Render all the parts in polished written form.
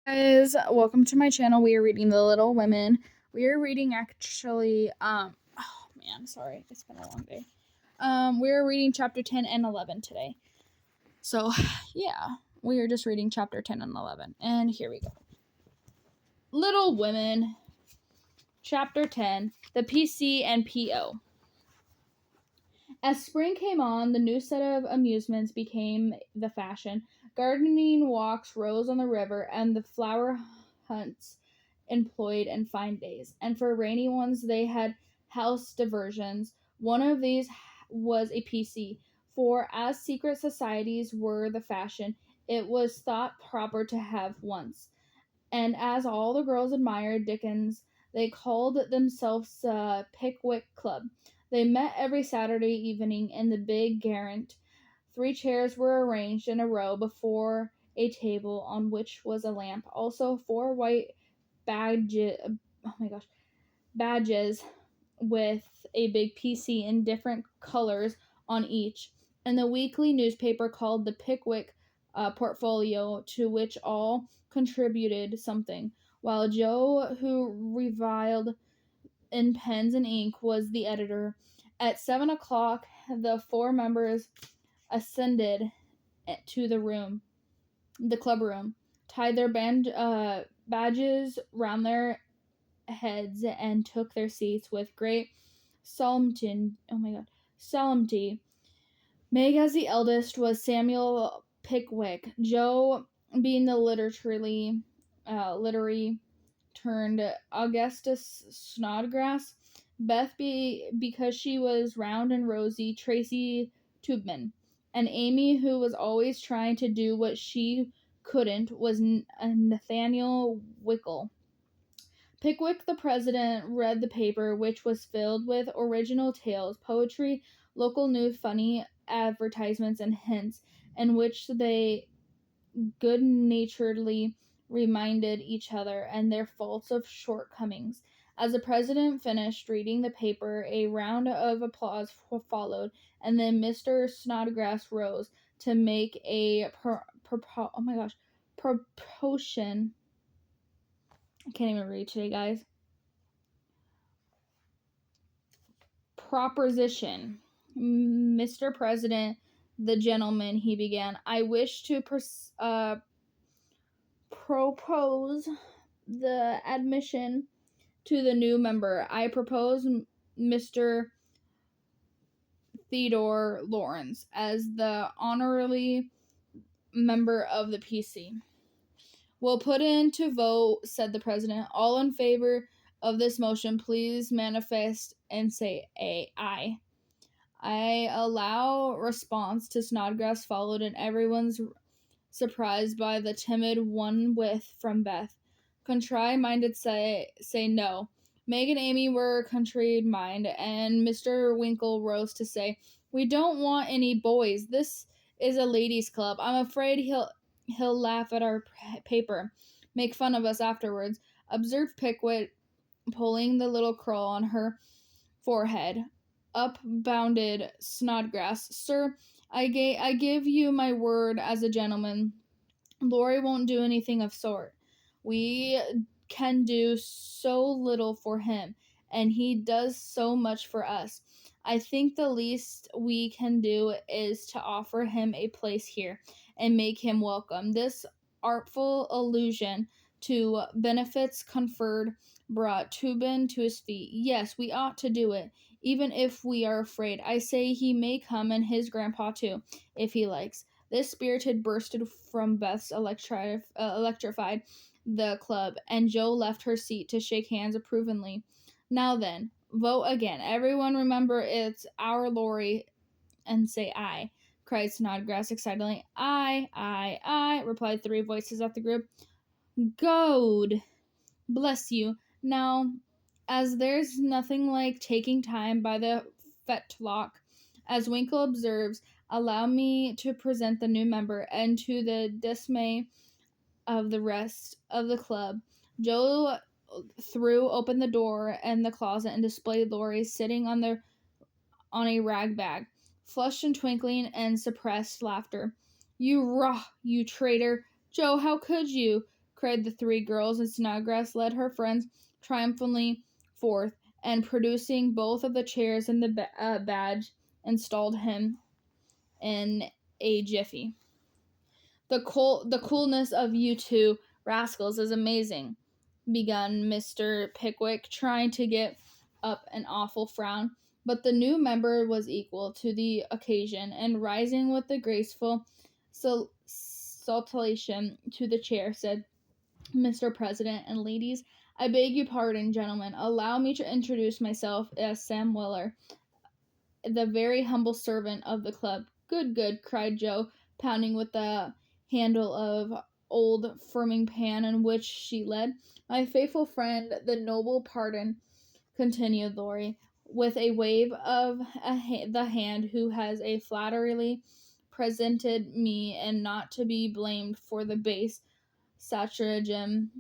Guys, welcome to my channel. We are reading The Little Women. We are reading oh man, sorry, it's been a long day. We are reading chapter 10 and 11 today. So, yeah, we are just reading chapter 10 and 11. And here we go. Little Women, chapter 10, the PC and PO. As spring came on, the new set of amusements became the fashion. Gardening walks rose on the river, and the flower hunts employed in fine days. And for rainy ones, they had house diversions. One of these was a PC, for as secret societies were the fashion, it was thought proper to have once. And as all the girls admired Dickens, they called themselves Pickwick Club. They met every Saturday evening in the big garret. 3 chairs were arranged in a row before a table on which was a lamp. Also, 4 white badges. Oh my gosh, badges with a big PC in different colors on each, and the weekly newspaper called the Pickwick Portfolio, to which all contributed something, while Joe, who reviled in pens and ink, was the editor. At 7 o'clock, the 4 members ascended to the club room, tied their badges round their heads, and took their seats with great solemnity. Oh my god, solemnity. Meg, as the eldest, was Samuel Pickwick. Joe, being the literary turned Augustus Snodgrass. Beth, because she was round and rosy, Tracy Tubman. And Amy, who was always trying to do what she couldn't, was Nathaniel Wickle. Pickwick, the president, read the paper, which was filled with original tales, poetry, local news, funny advertisements, and hints, in which they good naturedly reminded each other and their faults of shortcomings. As the president finished reading the paper, a round of applause followed, and then Mr. Snodgrass rose to make a proposition. I can't even read today, guys. Proposition. Mr. President, the gentleman, he began, I wish to propose the admission to the new member. I propose Mr. Theodore Lawrence as the honorary member of the PC. We'll put in to vote, said the president. All in favor of this motion, please manifest and say aye. I allow response to Snodgrass followed, and everyone's surprised by the timid one with from Beth. Contrary minded say no. Meg and Amy were contrary minded, and Mr. Winkle rose to say, we don't want any boys. This is a ladies' club. I'm afraid he'll laugh at our paper, make fun of us afterwards, observed Pickwick, pulling the little curl on her forehead. Up bounded Snodgrass. Sir, I give you my word as a gentleman. Laurie won't do anything of sort. We can do so little for him, and he does so much for us. I think the least we can do is to offer him a place here and make him welcome. This artful allusion to benefits conferred brought Tubin to his feet. Yes, we ought to do it, even if we are afraid. I say he may come, and his grandpa too, if he likes. This spirited bursted from Beth's electrified the club, and Joe left her seat to shake hands approvingly. Now then, vote again. Everyone remember it's our Laurie and say aye, cried Snodgrass excitedly. Aye, aye, aye, replied 3 voices of the group. God bless you. Now, as there's nothing like taking time by the fetlock, as Winkle observes, allow me to present the new member, and to the dismay of the rest of the club, Joe threw open the door in the closet and displayed Laurie sitting on a rag bag, flushed and twinkling and suppressed laughter. You traitor! Joe, how could you? cried the three girls, and Snodgrass led her friends triumphantly forth, and producing both of the chairs and the badge, installed him in a jiffy. The coolness of you two rascals is amazing, began Mr. Pickwick, trying to get up an awful frown. But the new member was equal to the occasion, and rising with a graceful salutation to the chair, said, Mr. President and ladies, I beg your pardon, gentlemen. Allow me to introduce myself as Sam Weller, the very humble servant of the club. Good, good, cried Joe, pounding with the handle of old firming pan in which she led. My faithful friend, the noble pardon, continued Laurie, with a wave of the hand, who has a flatteringly presented me, and not to be blamed for the base stratagem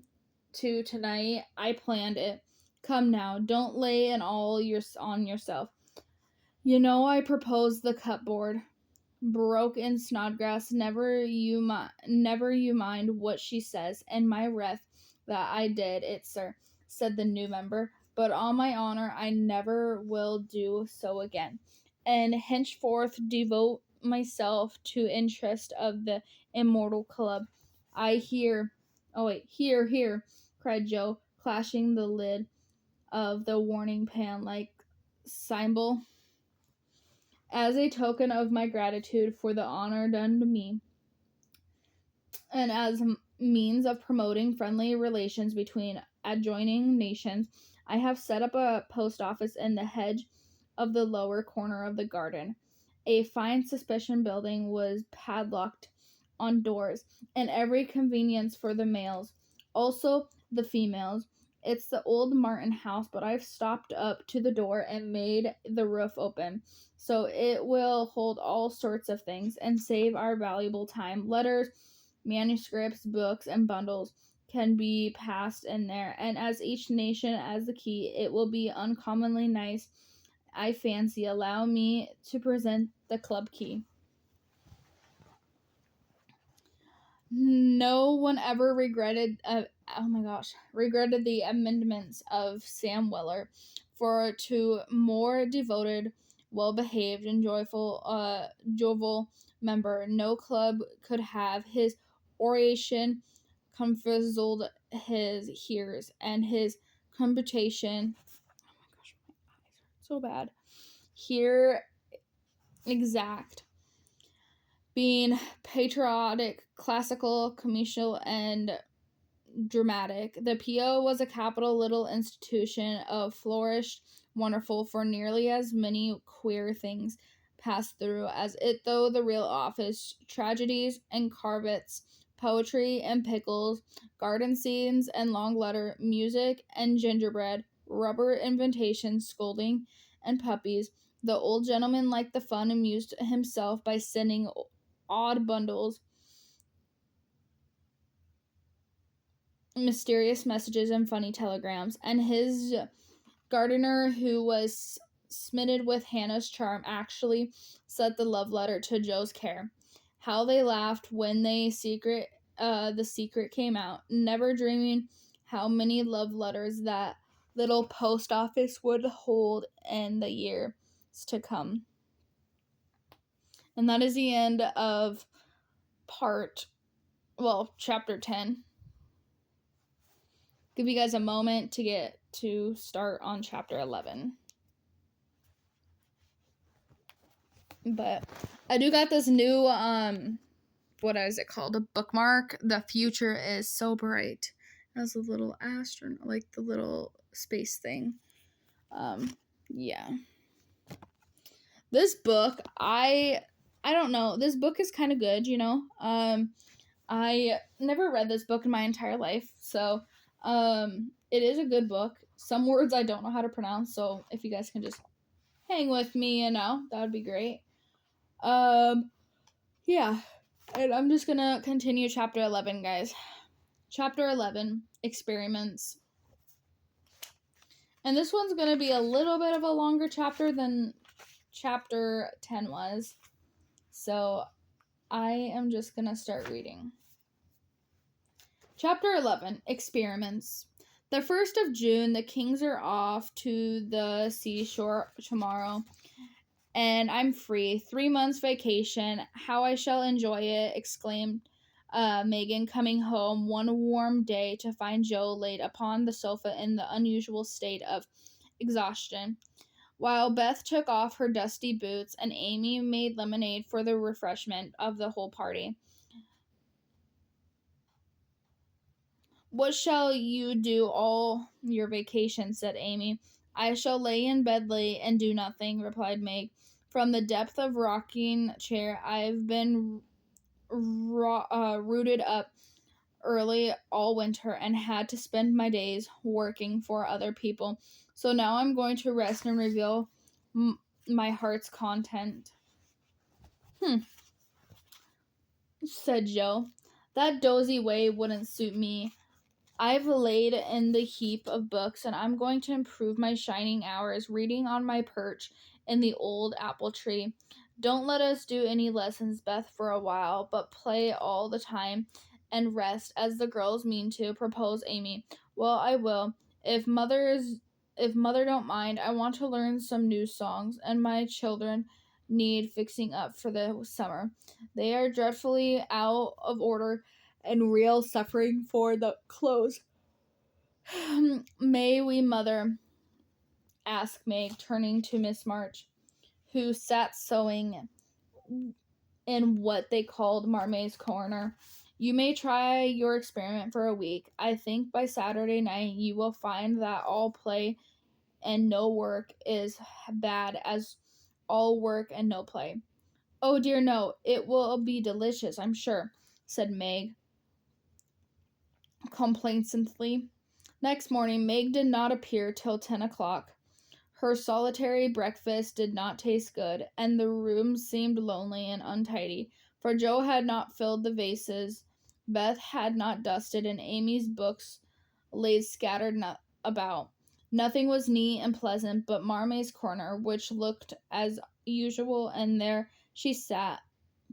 to tonight. I planned it. Come now, don't lay it all on yourself. You know I proposed the cupboard, broke in Snodgrass. Never you mind what she says, and my wrath that I did it, sir, said the new member. But on my honor, I never will do so again, and henceforth devote myself to interest of the immortal club. I hear. Oh wait, here, cried Joe, clashing the lid of the warning pan like cymbal. As a token of my gratitude for the honor done to me, and as means of promoting friendly relations between adjoining nations, I have set up a post office in the hedge of the lower corner of the garden. A fine suspicion building was padlocked on doors, and every convenience for the males, also the females. It's the old Martin house, but I've stopped up to the door and made the roof open, so it will hold all sorts of things and save our valuable time. Letters, manuscripts, books, and bundles can be passed in there, and as each nation has the key, it will be uncommonly nice, I fancy. Allow me to present the club key. No one ever regretted the amendments of Sam Weller, for to more devoted, well behaved, and jovial member no club could have. His oration confuzzled his hearers, and his computation, oh my gosh, my eyes are so bad, here exact, being patriotic, classical, commercial, and dramatic. The P.O. was a capital little institution of flourished wonderful, for nearly as many queer things passed through as it, though the real office, tragedies and carvets, poetry and pickles, garden scenes and long letter, music and gingerbread, rubber invitations, scolding and puppies. The old gentleman liked the fun, amused himself by sending odd bundles, mysterious messages, and funny telegrams, and his gardener, who was smitten with Hannah's charm, actually set the love letter to Joe's care. How they laughed when the secret came out, never dreaming how many love letters that little post office would hold in the years to come. And that is the end of chapter 10. Give you guys a moment to get to start on chapter 11. But I do got this new, what is it called? A bookmark. The future is so bright. It has a little astronaut, like the little space thing. Yeah. This book, I don't know. This book is kind of good, you know. I never read this book in my entire life, so it is a good book. Some words I don't know how to pronounce, so if you guys can just hang with me, that would be great. Yeah, and I'm just gonna continue chapter 11, guys. Chapter 11, experiments. And this one's gonna be a little bit of a longer chapter than chapter 10 was, so I am just gonna start reading. Chapter 11 Experiments. The 1st of June, the Kings are off to the seashore tomorrow, and I'm free. 3 months vacation. How I shall enjoy it, exclaimed Megan, coming home one warm day to find Joe laid upon the sofa in the unusual state of exhaustion. While Beth took off her dusty boots and Amy made lemonade for the refreshment of the whole party. What shall you do all your vacation? Said Amy. I shall lay in bed late and do nothing, replied Meg. From the depth of rocking chair, I've been rooted up early all winter and had to spend my days working for other people. So now I'm going to rest and reveal my heart's content. Said Joe. That dozy way wouldn't suit me. I've laid in the heap of books, and I'm going to improve my shining hours reading on my perch in the old apple tree. Don't let us do any lessons, Beth, for a while, but play all the time and rest, as the girls mean to, proposed Amy. Well, I will. If mother don't mind, I want to learn some new songs, and my children need fixing up for the summer. They are dreadfully out of order and real suffering for the clothes. May we, mother? Asked Meg, turning to Miss March, who sat sewing in what they called Marmay's corner. You may try your experiment for a week. I think by Saturday night you will find that all play and no work is bad as all work and no play. Oh dear, no, it will be delicious, I'm sure, said Meg complacently. Next morning, Meg did not appear till 10 o'clock. Her solitary breakfast did not taste good, and the room seemed lonely and untidy, for Joe had not filled the vases, Beth had not dusted, and Amy's books lay scattered about. Nothing was neat and pleasant but Marmay's corner, which looked as usual, and there she sat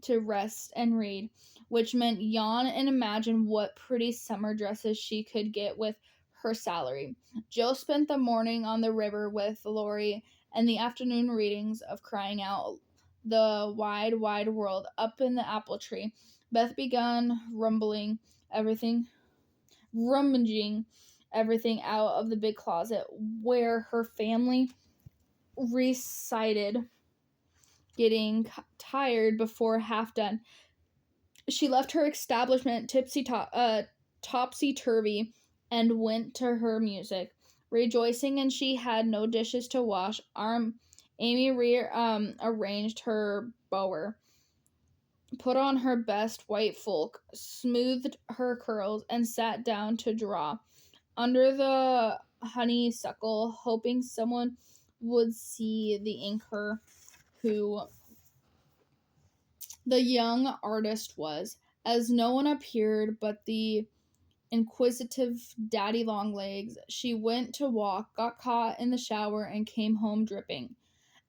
to rest and read, which meant yawn and imagine what pretty summer dresses she could get with her salary. Jill spent the morning on the river with Laurie and the afternoon readings of Crying Out the Wide, Wide World up in the apple tree. Beth began rummaging everything out of the big closet where her family resided, getting tired before half done. She left her establishment topsy-turvy and went to her music, rejoicing, and she had no dishes to wash. Amy arranged her bower, put on her best white folk, smoothed her curls, and sat down to draw under the honeysuckle, hoping someone would see the inker who the young artist was. As no one appeared but the inquisitive Daddy Longlegs, she went to walk, got caught in the shower, and came home dripping.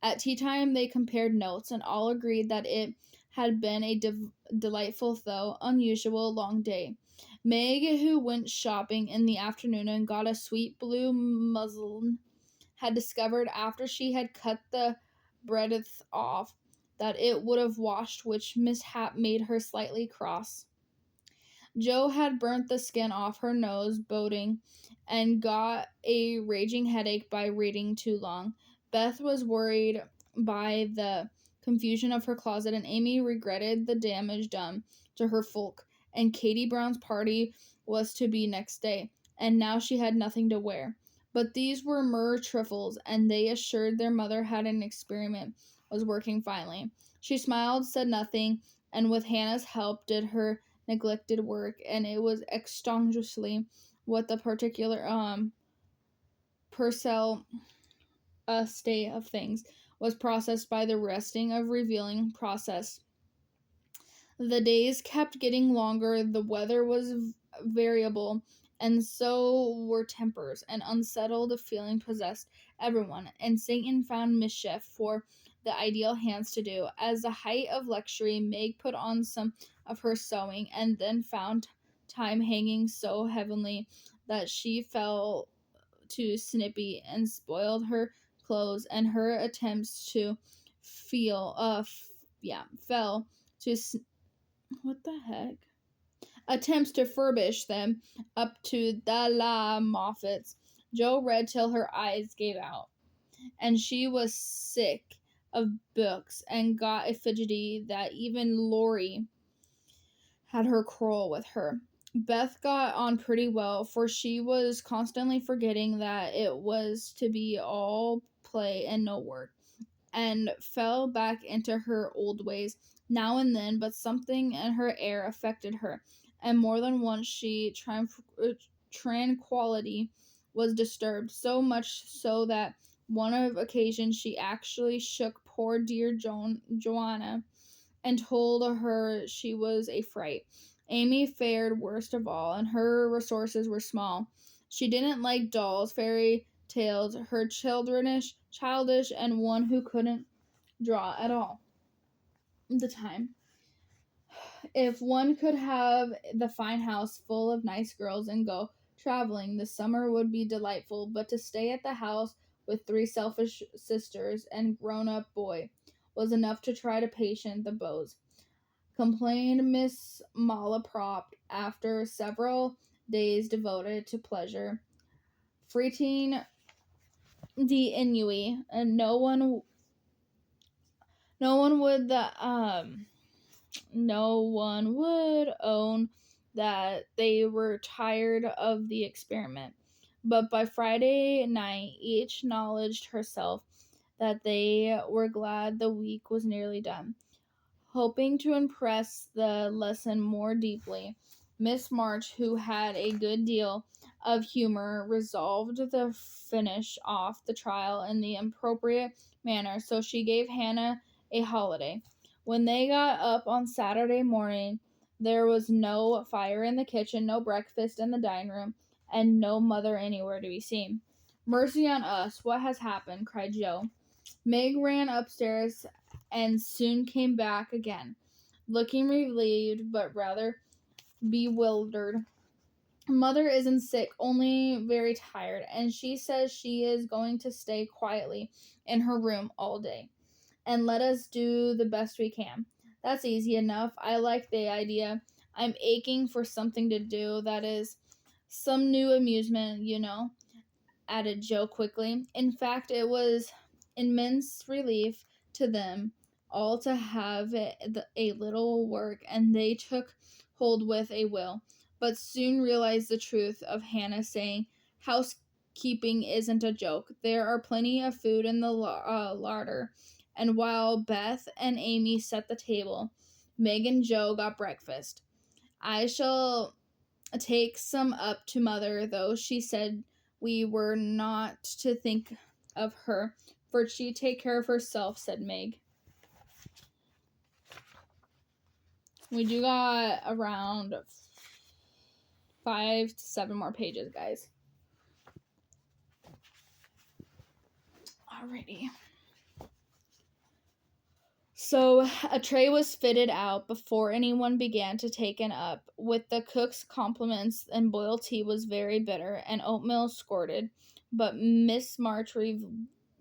At tea time, they compared notes, and all agreed that it had been a delightful, though unusual, long day. Meg, who went shopping in the afternoon and got a sweet blue muslin, had discovered after she had cut the breadth off that it would have washed, which mishap made her slightly cross. Joe had burnt the skin off her nose boating and got a raging headache by reading too long. Beth was worried by the confusion of her closet, and Amy regretted the damage done to her folk. And Katie Brown's party was to be next day, and now she had nothing to wear. But these were mere trifles, and they assured their mother had an experiment was working finely. She smiled, said nothing, and with Hannah's help did her neglected work, and it was astonishingly what the particular Purcell state of things was processed by the resting of revealing process. The days kept getting longer, the weather was variable, and so were tempers. An unsettled feeling possessed everyone, and Satan found mischief for the ideal hands to do. As the height of luxury, Meg put on some of her sewing, and then found time hanging so heavily that she fell to Snippy and spoiled her clothes, and her attempts to fell to what the heck? Attempts to furbish them up to the La Moffats. Jo read till her eyes gave out, and she was sick of books and got a fidgety that even Laurie had her quarrel with her. Beth got on pretty well, for she was constantly forgetting that it was to be all play and no work, and fell back into her old ways now and then, but something in her air affected her, and more than once she tranquility was disturbed, so much so that one of occasions she actually shook poor dear Joanna and told her she was a fright. Amy fared worst of all, and her resources were small. She didn't like dolls, fairy tales, her childish, and one who couldn't draw at all. The time. If one could have the fine house full of nice girls and go traveling, the summer would be delightful, but to stay at the house with three selfish sisters and grown-up boy was enough to try to patient the beaux, complained Miss Malaprop after several days devoted to pleasure. Freeting the ennui, and no one would own that they were tired of the experiment. But by Friday night, each acknowledged herself that they were glad the week was nearly done. Hoping to impress the lesson more deeply, Miss March, who had a good deal of humor, resolved to finish off the trial in the appropriate manner, so she gave Hannah a holiday. When they got up on Saturday morning, there was no fire in the kitchen, no breakfast in the dining room, and no mother anywhere to be seen. "Mercy on us, what has happened?" cried Jo. Meg ran upstairs and soon came back again, looking relieved but rather bewildered. "Mother isn't sick, only very tired, and she says she is going to stay quietly in her room all day and let us do the best we can." "That's easy enough. I like the idea. I'm aching for something to do, that is, some new amusement, added Jo quickly. In fact, it was immense relief to them all to have a little work, and they took hold with a will, but soon realized the truth of Hannah's saying, "Housekeeping isn't a joke. There are plenty of food in the larder." And while Beth and Amy set the table, Meg and Jo got breakfast. "I shall take some up to Mother, though she said we were not to think of her, for she'd take care of herself," said Meg. We do got around 5 to 7 more pages, guys. Alrighty. So a tray was fitted out before anyone began to take it up, with the cook's compliments, and boiled tea was very bitter, and oatmeal squirted. But Miss March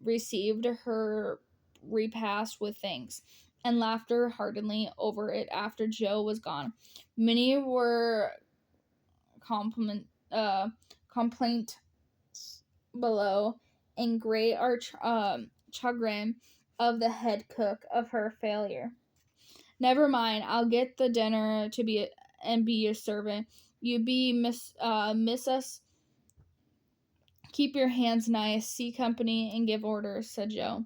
received her repast with thanks, and laughter heartily over it after Jo was gone. Many were complaint below, and great chagrin of the head cook of her failure. "Never mind, I'll get the dinner to be and be your servant. You be miss us. Keep your hands nice, see company, and give orders," said Jo.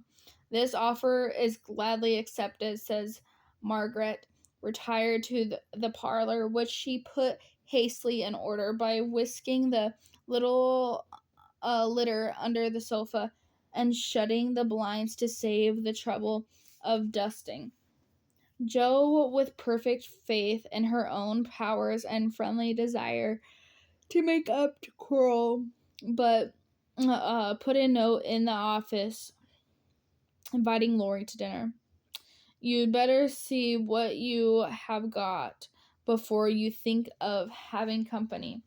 "This offer is gladly accepted," says Margaret, retired to the parlor, which she put hastily in order by whisking the little litter under the sofa and shutting the blinds to save the trouble of dusting. Jo, with perfect faith in her own powers and friendly desire to make up to quarrel, but put a note in the office inviting Laurie to dinner. "You'd better see what you have got. before you think of having company,"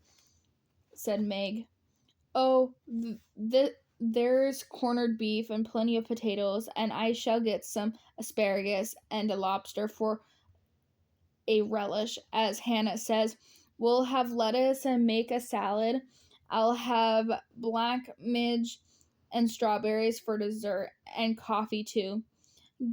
said Meg. "Oh, there's corned beef and plenty of potatoes, and I shall get some asparagus and a lobster for a relish, as Hannah says. We'll have lettuce and make a salad. I'll have black midge and strawberries for dessert, and coffee too.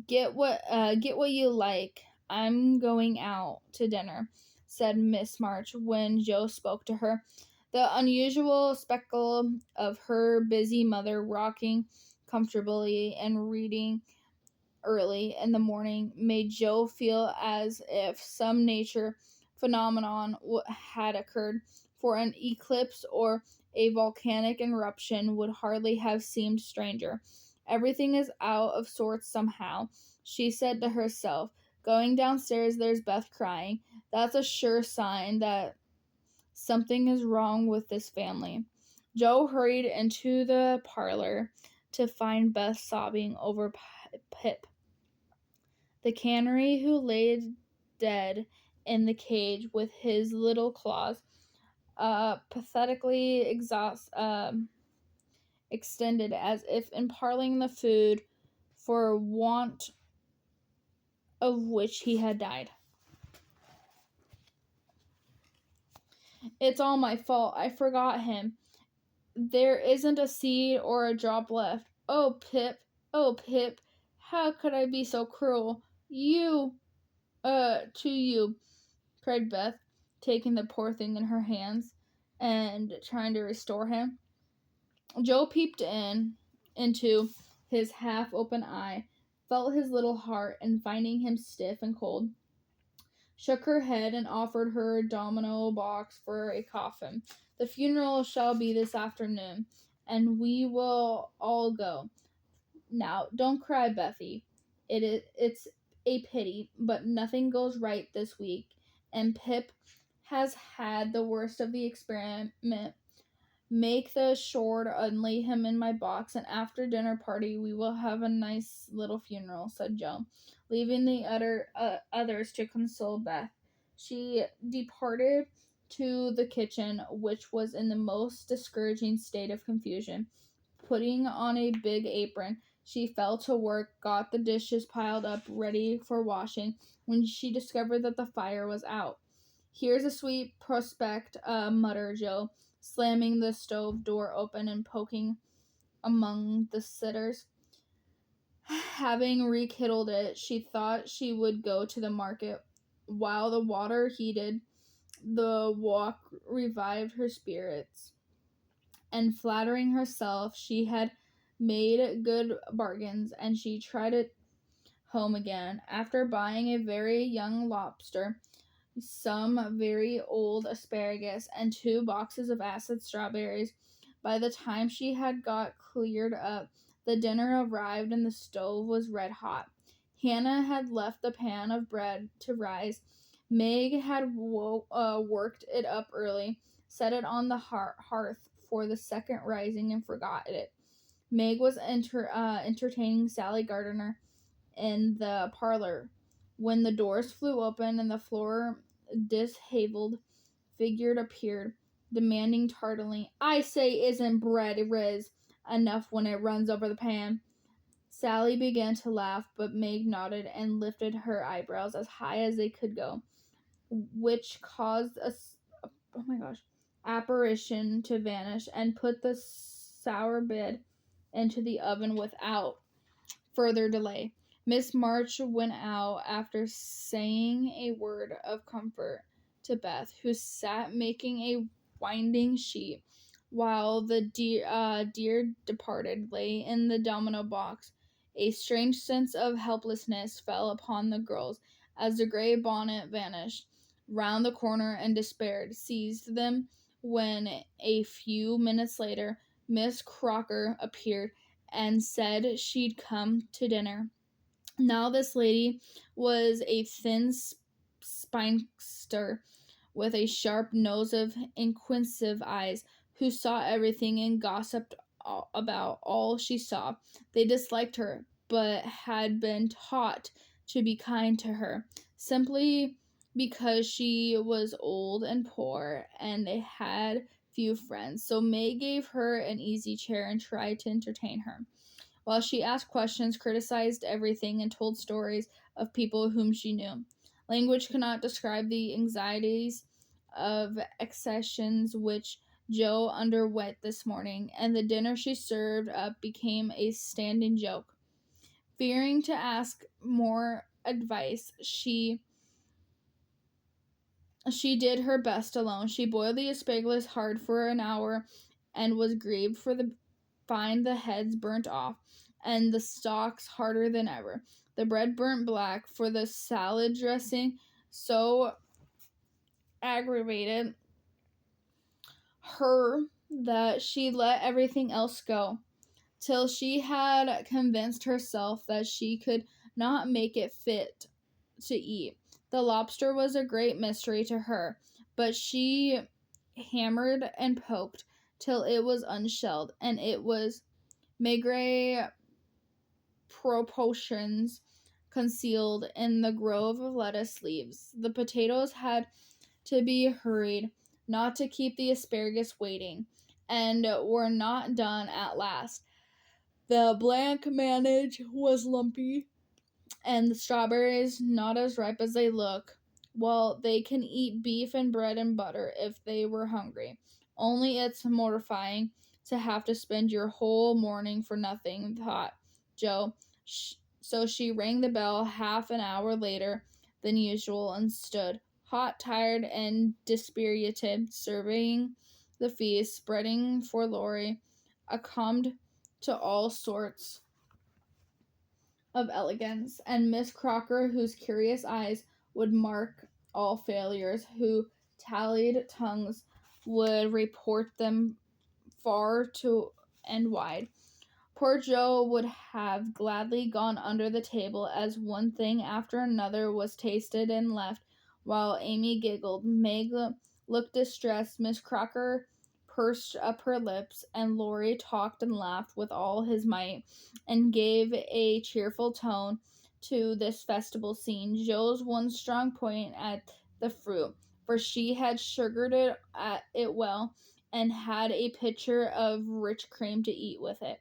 Get what you like. I'm going out to dinner," said Miss March when Joe spoke to her. The unusual spectacle of her busy mother rocking comfortably and reading early in the morning made Joe feel as if some nature phenomenon had occurred, for an eclipse or a volcanic eruption would hardly have seemed stranger. "Everything is out of sorts somehow," she said to herself. "Going downstairs, there's Beth crying. That's a sure sign that something is wrong with this family." Joe hurried into the parlor to find Beth sobbing over Pip, the canary, who lay dead in the cage with his little claws pathetically extended as if imparting the food for want of which he had died. "It's all my fault. I forgot him. There isn't a seed or a drop left. Oh, Pip, how could I be so cruel? To you," cried Beth, taking the poor thing in her hands and trying to restore him. Joe peeped into his half-open eye, felt his little heart, and finding him stiff and cold, shook her head and offered her a domino box for a coffin. "The funeral shall be this afternoon, and we will all go. Now, don't cry, Bethy. It's a pity, but nothing goes right this week, and Pip has had the worst of the experiment. Make the short and lay him in my box, and after dinner party we will have a nice little funeral," said Joe, leaving the others to console Beth. She departed to the kitchen, which was in the most discouraging state of confusion. Putting on a big apron, she fell to work, got the dishes piled up ready for washing, when she discovered that the fire was out. "Here's a sweet prospect," muttered Joe, slamming the stove door open and poking among the cinders. Having rekindled it, she thought she would go to the market. While the water heated, the walk revived her spirits, and flattering herself she had made good bargains, and she tried it home again. After buying a very young lobster, some very old asparagus, and 2 boxes of acid strawberries, by the time she had got cleared up, the dinner arrived and the stove was red hot. Hannah had left the pan of bread to rise. Meg had worked it up early, set it on the hearth for the second rising, and forgot it. Meg was entertaining Sally Gardner in the parlor when the doors flew open and the floor disheveled figure appeared, demanding tardily, "I say, isn't bread riz enough when it runs over the pan?" Sally began to laugh, but Meg nodded and lifted her eyebrows as high as they could go, which caused oh my gosh, apparition to vanish and put the sour bed into the oven without further delay. Miss March went out after saying a word of comfort to Beth, who sat making a winding sheet while the dear departed lay in the domino box. A strange sense of helplessness fell upon the girls as the gray bonnet vanished round the corner, and despair seized them when a few minutes later Miss Crocker appeared and said she'd come to dinner. Now this lady was a thin spinster with a sharp nose of inquisitive eyes, who saw everything and gossiped about all she saw. They disliked her, but had been taught to be kind to her, simply because she was old and poor and they had few friends. So May gave her an easy chair and tried to entertain her. While she asked questions, criticized everything, and told stories of people whom she knew. Language cannot describe the anxieties of accessions which Joe underwent this morning, and the dinner she served up became a standing joke. Fearing to ask more advice, she did her best alone. She boiled the asparagus hard for an hour and was grieved for the find the heads burnt off and the stalks harder than ever. The bread burnt black for the salad dressing so aggravated her that she let everything else go till she had convinced herself that she could not make it fit to eat. The lobster was a great mystery to her, but she hammered and poked till it was unshelled, and it was maigre proportions concealed in the grove of lettuce leaves. The potatoes had to be hurried, not to keep the asparagus waiting, and were not done at last. The blanc manage was lumpy, and the strawberries not as ripe as they look. Well, they can eat beef and bread and butter if they were hungry. Only it's mortifying to have to spend your whole morning for nothing, thought Joe. So she rang the bell half an hour later than usual and stood, hot, tired, and dispirited, surveying the feast, spreading for Laurie, accustomed to all sorts of elegance, and Miss Crocker, whose curious eyes would mark all failures, who tallied tongues would report them far to and wide. Poor Joe would have gladly gone under the table as one thing after another was tasted and left, while Amy giggled. Meg looked distressed. Miss Crocker pursed up her lips, and Laurie talked and laughed with all his might, and gave a cheerful tone to this festival scene. Joe's one strong point at the fruit, for she had sugared it well, and had a pitcher of rich cream to eat with it.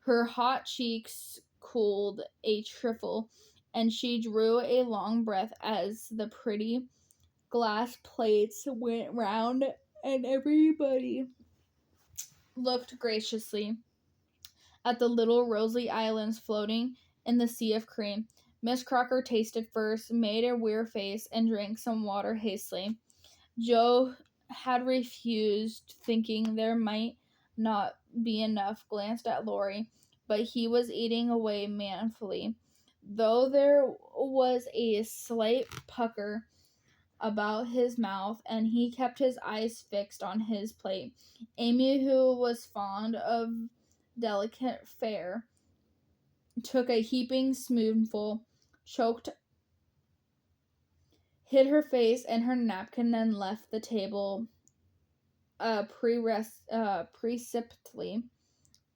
Her hot cheeks cooled a trifle, and she drew a long breath as the pretty glass plates went round, and everybody looked graciously at the little rosy islands floating in the sea of cream. Miss Crocker tasted first, made a weird face, and drank some water hastily. Joe had refused, thinking there might not be enough, glanced at Laurie, but he was eating away manfully, though there was a slight pucker about his mouth, and he kept his eyes fixed on his plate. Amy, who was fond of delicate fare, took a heaping spoonful, choked, hid her face in her napkin, and left the table precipitously.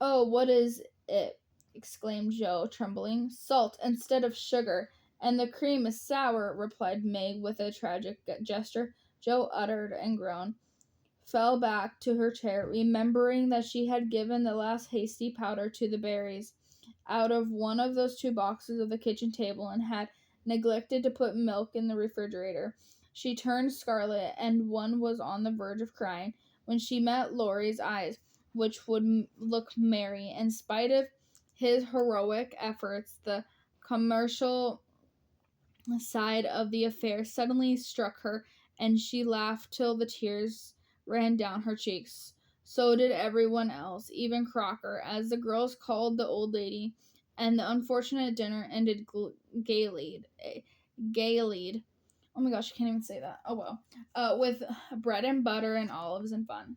"Oh, what is it?" exclaimed Joe, trembling. "Salt instead of sugar, and the cream is sour," replied Meg with a tragic gesture. Joe uttered and groaned, fell back to her chair, remembering that she had given the last hasty powder to the berries out of one of those two boxes of the kitchen table, and had neglected to put milk in the refrigerator. She turned scarlet, and one was on the verge of crying when she met Laurie's eyes, which would look merry. In spite of his heroic efforts, the commercial side of the affair suddenly struck her, and she laughed till the tears ran down her cheeks. So did everyone else, even Crocker, as the girls called the old lady, and the unfortunate dinner ended gaily. Gaily. Oh my gosh, I can't even say that. Oh well. With bread and butter and olives and fun.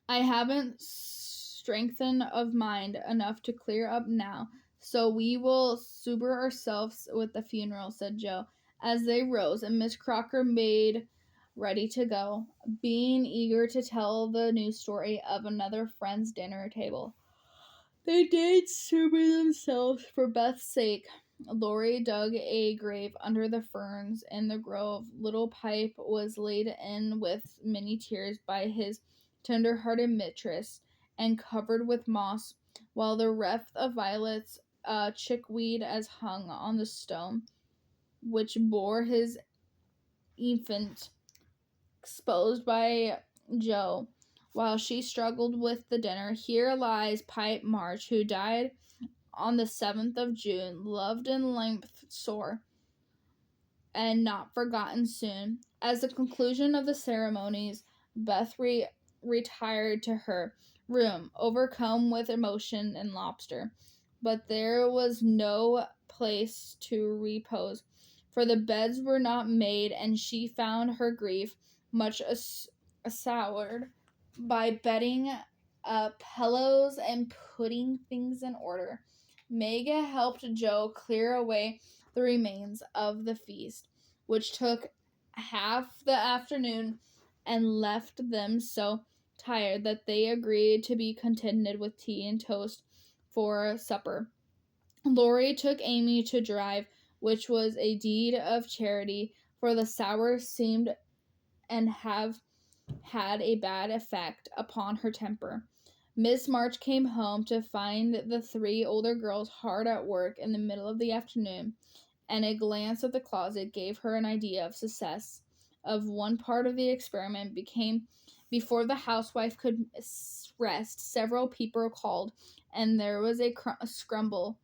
I haven't strength of mind enough to clear up now, so we will sober ourselves with the funeral," said Joe, as they rose, and Miss Crocker made ready to go, being eager to tell the news story of another friend's dinner table. They did sober themselves for Beth's sake. Laurie dug a grave under the ferns in the grove. Little Pipe was laid in with many tears by his tender-hearted mistress and covered with moss, while the wreath of violets, chickweed, as hung on the stone which bore his infant, exposed by Joe, while she struggled with the dinner. Here lies Pipe March, who died on the 7th of June, loved in length sore, and not forgotten soon. As the conclusion of the ceremonies, Beth retired to her room, overcome with emotion and laughter. But there was no place to repose, for the beds were not made, and she found her grief much soured by bedding up pillows and putting things in order. Mega helped Joe clear away the remains of the feast, which took half the afternoon, and left them so tired that they agreed to be contented with tea and toast for supper. Laurie took Amy to drive, which was a deed of charity, for the sour seemed and have had a bad effect upon her temper. Miss March came home to find the three older girls hard at work in the middle of the afternoon, and a glance at the closet gave her an idea of success of one part of the experiment. Became before the housewife could rest, several people called, and there was a scramble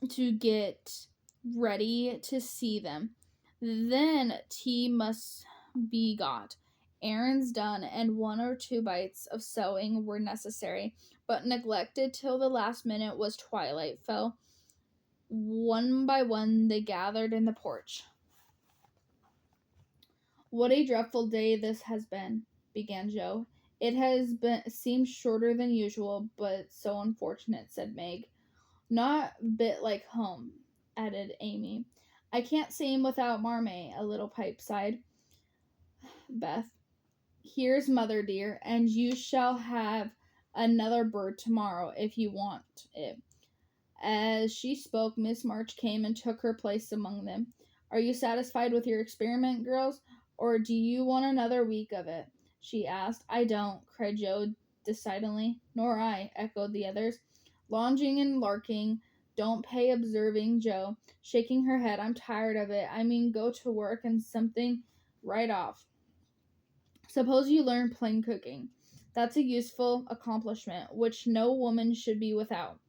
to get ready to see them. Then tea must be got, errands done, and one or two bites of sewing were necessary, but neglected till the last minute was twilight fell. One by one they gathered in the porch. "What a dreadful day this has been," began Joe. "It has been seemed shorter than usual, but so unfortunate," said Meg. "Not bit like home," added Amy. "I can't seem without Marmee," a little Pipe sighed. Beth, "Here's mother dear, and you shall have another bird tomorrow if you want it." As she spoke, Miss March came and took her place among them. "Are you satisfied with your experiment, girls, or do you want another week of it?" she asked. "I don't," cried Joe decidedly. "Nor I," echoed the others. "Lounging and larking don't pay," observing Joe, shaking her head. "I'm tired of it. I mean go to work and something right off. Suppose you learn plain cooking. That's a useful accomplishment which no woman should be without,"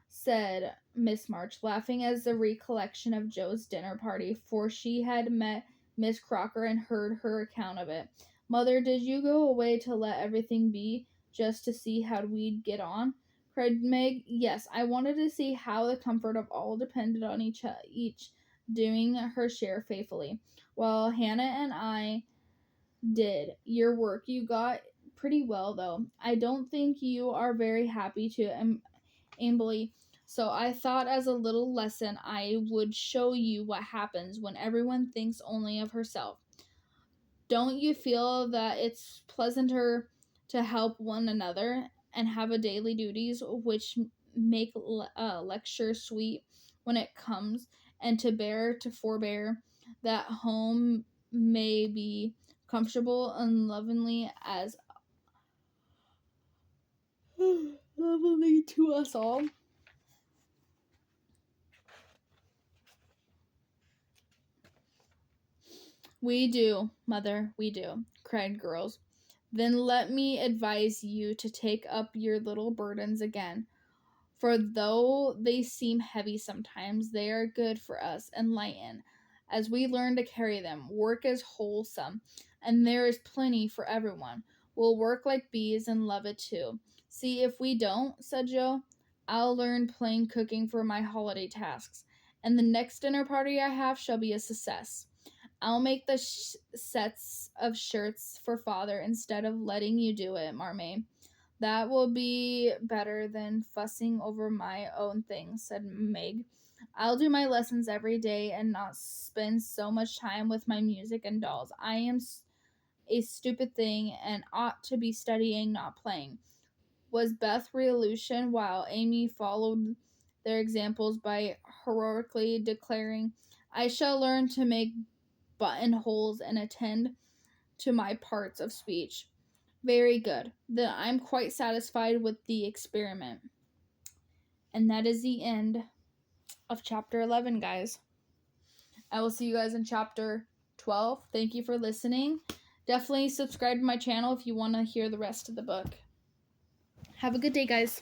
said Miss March, laughing as the recollection of Joe's dinner party, for she had met Miss Crocker and heard her account of it. "Mother, did you go away to let everything be, just to see how we'd get on?" cried Meg. "Yes, I wanted to see how the comfort of all depended on each doing her share faithfully. Well, Hannah and I did. Your work you got pretty well, though. I don't think you are very happy to Emily, so I thought as a little lesson I would show you what happens when everyone thinks only of herself. Don't you feel that it's pleasanter to help one another and have a daily duties which make lecture sweet when it comes, and to forbear that home may be comfortable and lovingly as lovely to us all?" "We do, mother, we do," cried girls. "Then let me advise you to take up your little burdens again, for though they seem heavy sometimes, they are good for us and lighten as we learn to carry them. Work is wholesome, and there is plenty for everyone. We'll work like bees and love it too." "See if we don't," said Joe. "I'll learn plain cooking for my holiday tasks, and the next dinner party I have shall be a success. I'll make the sets of shirts for father instead of letting you do it, Marmee. That will be better than fussing over my own things," said Meg. "I'll do my lessons every day and not spend so much time with my music and dolls. a stupid thing and ought to be studying, not playing. Was Beth Revolution, while Amy followed their examples by heroically declaring, I shall learn to make buttonholes and attend to my parts of speech. Very good. Then I'm quite satisfied with the experiment. And that is the end of chapter 11, guys. I will see you guys in chapter 12. Thank you for listening. Definitely subscribe to my channel if you want to hear the rest of the book. Have a good day, guys.